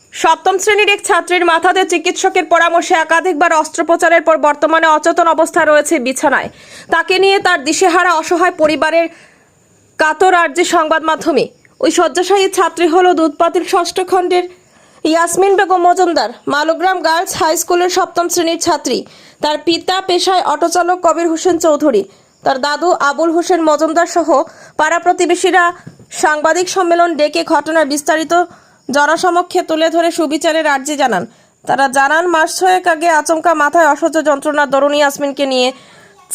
সপ্তম শ্রেণীর এক ছাত্রীর মাথাতে চিকিৎসকের পরামর্শে একাধিকবার অস্ত্রোপচারের পর বর্তমানে অচেতন অবস্থায় রয়েছে বিছানায়। তাকে নিয়ে তার দিশেহারা অসহায় পরিবারের কাতর আর্জি সংবাদ মাধ্যমে। ওই শয্যাশায়ী ছাত্রী হলো দুধপাতির ষষ্ঠ খণ্ডের ইয়াসমিন বেগম মজুমদার, মালগ্রাম গার্লস হাই স্কুলের সপ্তম শ্রেণীর ছাত্রী। তার পিতা পেশায় অটোচালক কবির হোসেন চৌধুরী, তার দাদু আবুল হোসেন মজুমদার সহ পাড়া প্রতিবেশীরা সাংবাদিক সম্মেলন ডেকে ঘটনার বিস্তারিত জনসমক্ষে তুলে ধরে সুবিচারের আর্জি জানান। তারা জানান, মাস ছয়েক আগে আচমকা মাথায় অসহ্য যন্ত্রণার দরুন ইয়াসমিনকে নিয়ে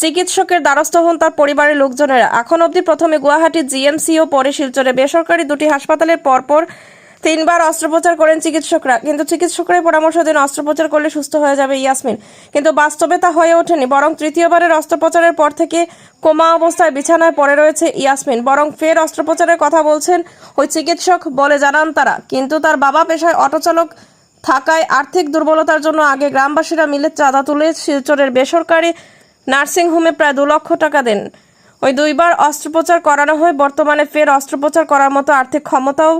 চিকিৎসকের দ্বারস্থ হন তার পরিবারের লোকজনেরা। এখন অবধি প্রথমে গুয়াহাটি জিএমসি ও পরে শিলচরে বেসরকারি দুটি হাসপাতালের পরপর 3 বার অস্ত্রোপচার করেন চিকিৎসকরা। কিন্তু চিকিৎসকরাই পরামর্শ দেন অস্ত্রোপচার করলে সুস্থ হয়ে যাবে ইয়াসমিন, কিন্তু বাস্তবে তা হয়ে ওঠেনি। বরং তৃতীয়বারের অস্ত্রোপচারের পর থেকে কোমা অবস্থায় বিছানায় পড়ে রয়েছে ইয়াসমিন। বরং ফের অস্ত্রোপচারের কথা বলছেন ওই চিকিৎসক বলে জানান তারা। কিন্তু তার বাবা পেশায় অটোচালক থাকায় আর্থিক দুর্বলতার জন্য আগে গ্রামবাসীরা মিলে চাঁদা তুলে শিলচরের বেসরকারি নার্সিংহোমে প্রায় 2 লক্ষ টাকা দেন। ওই 2 বার অস্ত্রোপচার করানো হয়। বর্তমানে ফের অস্ত্রোপচার করার মতো আর্থিক ক্ষমতাও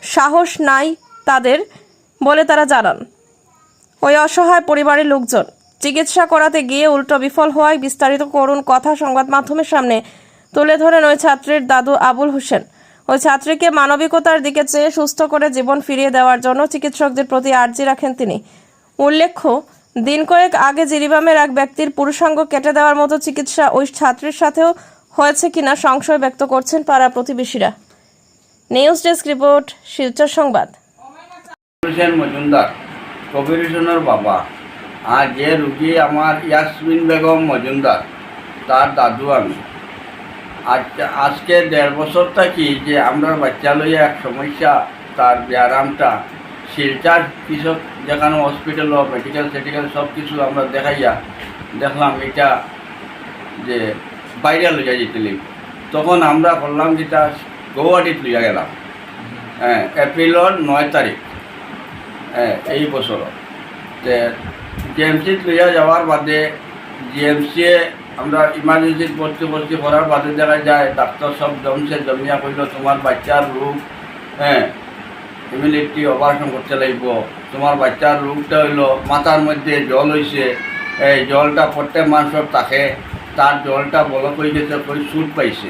সাহস নাই তাদের বলে তারা জানান। ওই অসহায় পরিবারের লোকজন চিকিৎসা করাতে গিয়ে উল্টো বিফল হওয়ায় বিস্তারিত করুণ কথা সংবাদ মাধ্যমের সামনে তুলে ধরেন ওই ছাত্রীর দাদু আবুল হোসেন। ওই ছাত্রীকে মানবিকতার দিকে চেয়ে সুস্থ করে জীবন ফিরিয়ে দেওয়ার জন্য চিকিৎসকদের প্রতি আর্জি রাখেন তিনি। উল্লেখ্য, দিন কয়েক আগে জিরিবামের এক ব্যক্তির পুরুষাঙ্গ কেটে দেওয়ার মতো চিকিৎসা ওই ছাত্রীর সাথেও হয়েছে কিনা সংশয় ব্যক্ত করছেন পাড়া প্রতিবেশীরা। নিউজ ডেস্ক রিপোর্ট, শিলচর সংবাদ। হোসেন মজুমদার, কবির হোসেনের বাবা। আর যে রুগী আমার ইয়াসমিন বেগম মজুমদার, তার দাদু আমি। আজকে 1.5 বছর থাকি যে আমরা বাচ্চা লইয়া এক সমস্যা, তার ব্যায়ামটা শিলচার কৃষক যেখানে হসপিটাল মেডিকেল সেডিকেল সব কিছু আমরা দেখাইয়া দেখলাম এটা যে বাইরে লইয়া যেতে লিখব। তখন আমরা করলাম যেটা গৌহাটিত লইয়া গেলাম এপ্রিলের 9 তারিখ এই বছর। জিএমসি লইয়া যাওয়ার বাদে জিএমসিয়ে আমরা ইমার্জেন্সিত ভর্তি করার বাদে দেখা যায় ডাক্তার সব জমিয়া কইল তোমার বাচ্চার রোগ ইমিউনিটি অপারেশন করতে লাগব। তোমার বাচ্চার রোগটা হইল মাথার মধ্যে জল হয়েছে, এই জলটা প্রত্যেক মানুষের থাকে, তার জলটা বলক হয়ে গেছে, কই সুট পাইছে,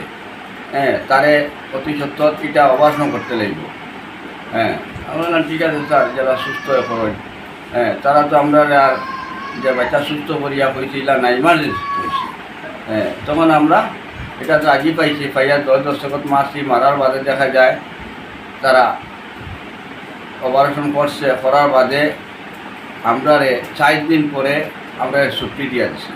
তারে অতি সত্তর এটা অপারেশন করতে লাগব। আমরা বললাম ঠিক আছে স্যার, যারা সুস্থ হয়ে পড়েন তারা তো আমরা আর যে বাচ্চা সুস্থ করিয়া হয়েছিল না, ইমার্জেন্সি হয়েছে। তখন আমরা এটা রাজি পাইছি, পাইয়া 10 মাসি মারার বাদে দেখা যায় তারা অপারেশন করছে। করার বাদে আমরা 4 দিন পরে আমরা ছুটি দিয়ে দিছি।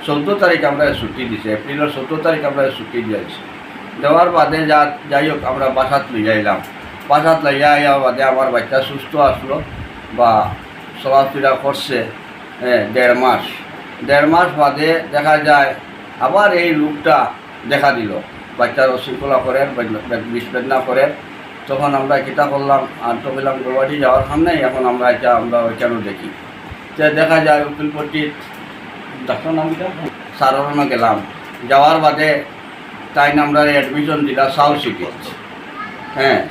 14 তারিখ আমরা ছুটি দিছি, এপ্রিলের 14 তারিখ আমরা ছুটি দিয়েছি। দেওয়ার বাদে যাই হোক আমরা বাসাত লইয়া এলাম। বাসাত লইয়া আইয়া বাদে আমার বাচ্চা সুস্থ আসলো বা চলাফেরা করছে 1.5 মাস। 1.5 মাস বাদে দেখা যায় আবার এই রোগটা দেখা দিল, বাচ্চার অশৃঙ্খলা করেন, বিষ বেদনা করেন। তখন আমরা কিতা করলাম, আর তো বললাম গৌহাটি যাওয়ার সামনে এখন আমরা ওইখানে দেখি। তো দেখা যায় উকিলপট্টির ডাক্তার নামটা সারানো গেলাম। যাওয়ার বাদে তাই আমরা অ্যাডমিশন দিলা সাউথ সিটি।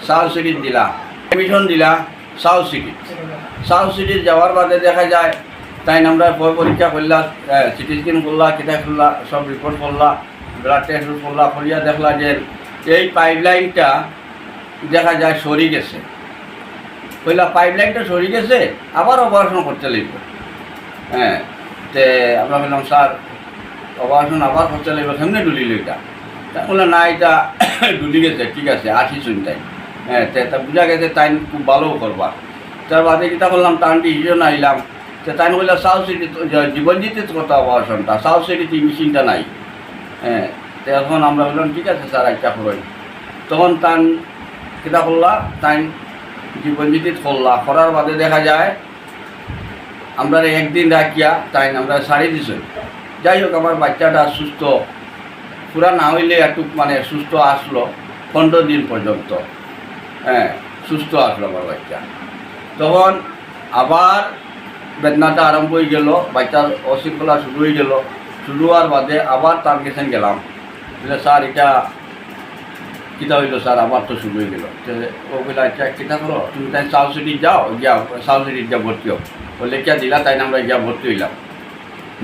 সাউথ সিটি দিলা অ্যাডমিশন দিলা সাউথ সিটি। সাউথ সিটি যাওয়ার বাদে দেখা যায় তাই আমরা পরীক্ষা করলা, সিটি স্ক্যান করলা, কিতা করলা, সব রিপোর্ট করলা, ব্লাড টেস্ট করলা, করিয়া দেখলা যে এই পাইপলাইনটা দেখা যায় সরি গেছে। কইলা পাইপলাইনটা সরি গেছে, আবার অপারেশন করতে লাগবে। তে আমরা বললাম স্যার অপারেশন আবার করতে লাগবে, কেমনে ডুলিল এটা? বললাম না, এটা ডুলি গেছে, ঠিক আছে আসি শুনতাই। তা বোঝা গেছে তাই খুব ভালো করবা। তার বাদে কিতা করলাম, তার ডিসিশন আইলাম। তো তাই বললাম সাউথ সিটি জীবনজিতে কথা অপারেশনটা, সাউথ সিটিতে মেশিনটা নাই। তো এখন আমরা বললাম ঠিক আছে স্যার একটা করই। তখন তান কিতা করলা, তাই জীবনজিত করলা। করার বাদে দেখা যায় আমরা 1 দিন রাখিয়া তাই আমরা ছাড়ি দিছি। যাই হোক আমার বাচ্চাটা সুস্থ, পুরা না হইলে একটু মানে সুস্থ আসলো 15 দিন পর্যন্ত। সুস্থ আসলো আমার বাচ্চা। তখন আবার বেদনাটা আরম্ভ হয়ে গেল, বাচ্চার অশৃঙ্খলা শুরু হয়ে গেল। শুরু হওয়ার বাদে আবার তার কাছে গেলাম, বলে স্যার এটা কিতা হইলো স্যার আবার তো শুরু হয়ে গেল। তো ও বলে আচ্ছা কিতা করো তুমি তাই সাউথ সিটি যাও, গিয়া সাউথ সিটি যা ভর্তি হোক বলে কে দিলা, তাই আমরা গিয়া ভর্তি হইলাম।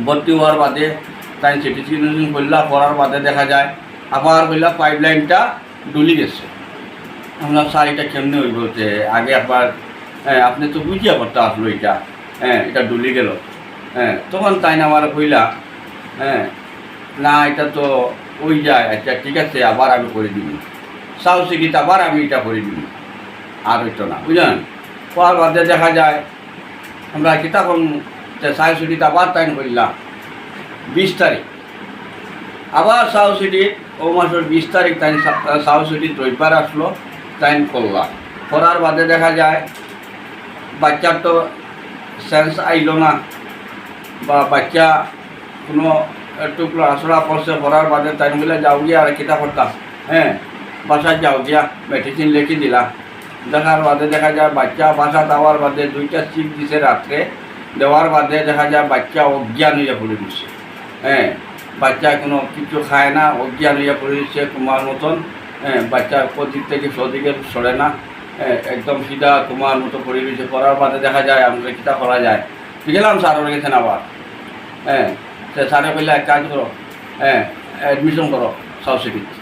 ভর্তি হওয়ার বাদে তাই সিটি স্ক্যান করলা, করার বাদে দেখা যায় আবার বললা পাইপ লাইনটা ডুলি গেছে। আমরা স্যার এটা কেমনে হইব, যে আগে একবার আপনি তো বুঝিয়া করতে আসলো এটা, এটা ডুলি গেল। তখন তাই না আমার কইলা না এটা তো ওই যায়, আচ্ছা ঠিক আছে আবার আমি করে দিব, সাউথ সিটিতে আবার আমি এটা করে দিব, আর হইতো না বুঝলেন। পর বাদে দেখা যায় আমরা কিতা কম সাউথ সিটিতে আবার তাইন করলাম 20 তারিখ, আবার সাউথ সিটির ও মাসের 20 তারিখ তাই সাউথ সিটির রবিবার আসলো, তাইন করলাম। করার বাদে দেখা যায় বাচ্চার তো সেন্স আইল না, বা বাচ্চা কোনো একটু আসরা পড়ছে, পড়ার বাদে তাই বলে যাও গিয়া আর কিতা করতাম, বাসায় যাও গিয়া মেডিসিন লিখে দিলা। দেখার বাদে দেখা যায় বাচ্চা বাসা দেওয়ার বাদে 2টা চিপ দিছে রাত্রে, দেওয়ার বাদে দেখা যায় বাচ্চা অজ্ঞান হইয়া পড়ে দিচ্ছে। বাচ্চা কোনো কিছু খায় না, অজ্ঞান হইয়া পড়ে দিচ্ছে কুমার মতন। বাচ্চা দিক থেকে সদিকে সরে না, একদম সিধা কুমার মতো পড়ে দিচ্ছে। পড়ার বাদে দেখা যায় আমাদের কিতা করা যায়, গেলাম স্যারের গেছেন আবার। সে স্যারে বললে এক কাজ করো, অ্যাডমিশন করো সাউথ সিটিতে।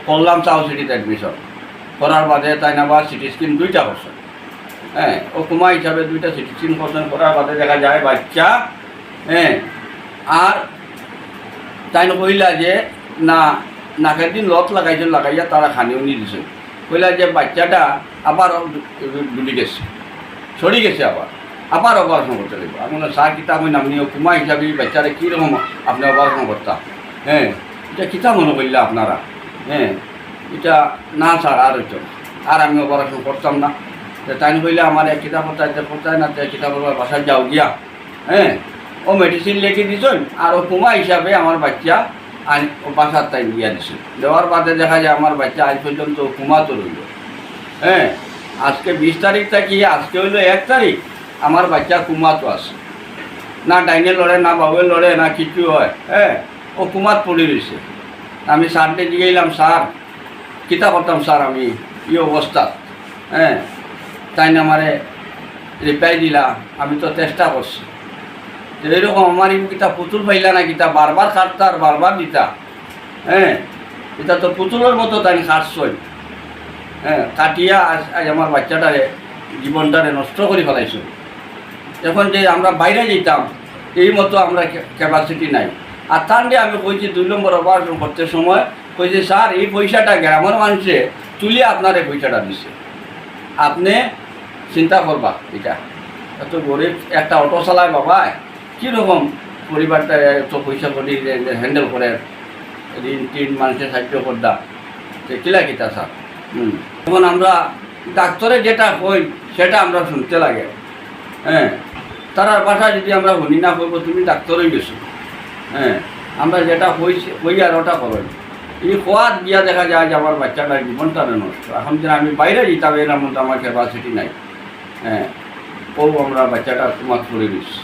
করলাম সাউথ সিটিতে অ্যাডমিশন করার বাদে তাই না আবার সিটি স্ক্যান 2টা করছেন। ও কুমা হিসাবে 2টা সিটি স্ক্যান করছেন। করার বাদে দেখা যায় বাচ্চা আর তাই না কইলা যে না নাকের দিন লত লাগাইয়া তারা খানিও নিয়ে দিছে। কইলা যে বাচ্চাটা আবার ডুলি গেছে, সরি গেছে, আবার অপারেশন করতে লাগবে। আমি বললাম স্যার কিতা আমি নামনিও কুমা হিসাবে বাচ্চারা কীরকম আপনি অপারেশন করতাম, এটা কিতা মনে করলে আপনারা, এটা না স্যার আর হইতো না, আর আমি অপারেশন করতাম না। তাই কইলে আমার কিতাব পড়তায় না, কিতাব বাসায় যাও গিয়া, ও মেডিসিন লিখে দিছেন, আর ও কুমা হিসাবে আমার বাচ্চা বাসার তাই গিয়া দিছে। দেওয়ার বাদে দেখা যায় আমার বাচ্চা আজ পর্যন্ত কুমা তো রইল। আজকে 20 তারিখ থাকি, আজকে হইল 1 তারিখ, আমার বাচ্চা কুমা তো আছে না, ডাইনে লড়ে না, বাবুয়ে লড়ে না, কিছু হয়, ও কুমাত পড়ে রয়েছে। আমি স্যারকে জিগাইলাম স্যার কিতা করতাম স্যার আমি এই অবস্থা, তাই না আমারে রিপ্লাই দিলা, আমি তো চেষ্টা করছি। এরকম আমার কিতা পুতুল পাইলা না, কিতা বারবার খাটতা আর বারবার দিতা, এটা তো পুতুলের মতো তাই খাটছই, কাটিয়া আজ আমার বাচ্চাটারে জীবনটারে নষ্ট করে ফেলাইছ। এখন যে আমরা বাইরে যেতাম এই মতো আমরা ক্যাপাসিটি নাই। আর তার দিয়ে আমি কইছি 2 নম্বর অপারেশন করতে সময় কইছি স্যার এই পয়সাটা গ্রামের মানুষে তুলে আপনার এই পয়সাটা দিছে, আপনি চিন্তা করবা। এটা এত গরিব একটা অটো চালায় বাবা, কীরকম পরিবারটা এত পয়সা করি হ্যান্ডেল করে, ঋণ টিন মানুষের সাহায্য করদা, কিলা কিতা স্যার। এখন আমরা ডাক্তারে যেটা কই সেটা আমরা শুনতে লাগে, তারা বাসা যদি আমরা শুনি না করবো তুমি ডাক্তারই গেছো, আমরা যেটা কই আর ওটা করো। এই খোয়ার গিয়া দেখা যায় যে আমার বাচ্চাটার জীবনটা নষ্ট। এখন যে আমি বাইরে যেতাম এর মধ্যে আমার ক্যাপাসিটি নাই, ও আমরা বাচ্চাটা তোমার করে দিচ্ছি।